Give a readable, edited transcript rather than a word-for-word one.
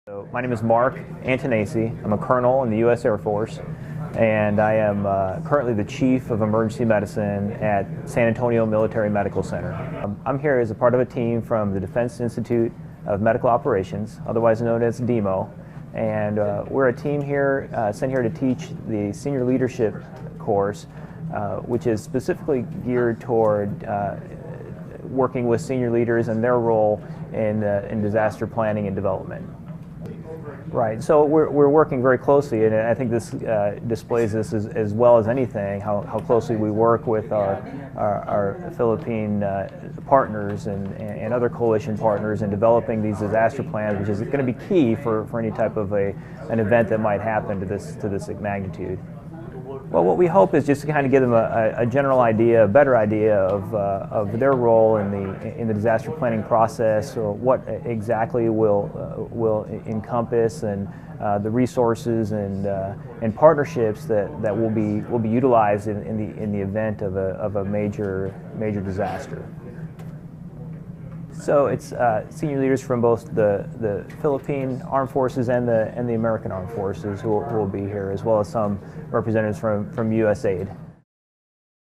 So my name is Mark Antonacci. I'm a colonel in the U.S. Air Force, and I am currently the Chief of Emergency Medicine at San Antonio Military Medical Center. I'm here as a part of a team from the Defense Institute of Medical Operations, otherwise known as DEMO, and we're a team here sent here to teach the Senior Leadership course, which is specifically geared toward working with senior leaders and their role in disaster planning and development. Right, so we're working very closely, and I think this displays this as well as anything, how closely we work with our Philippine partners and other coalition partners in developing these disaster plans, which is going to be key for any type of an event that might happen to this magnitude. Well, what we hope is just to kind of give them a general idea, a better idea of their role in the disaster planning process, or what exactly will encompass, and the resources and partnerships that will be utilized in the event of a major disaster. So it's senior leaders from both the Philippine Armed Forces and the American Armed Forces who will be here, as well as some representatives from USAID.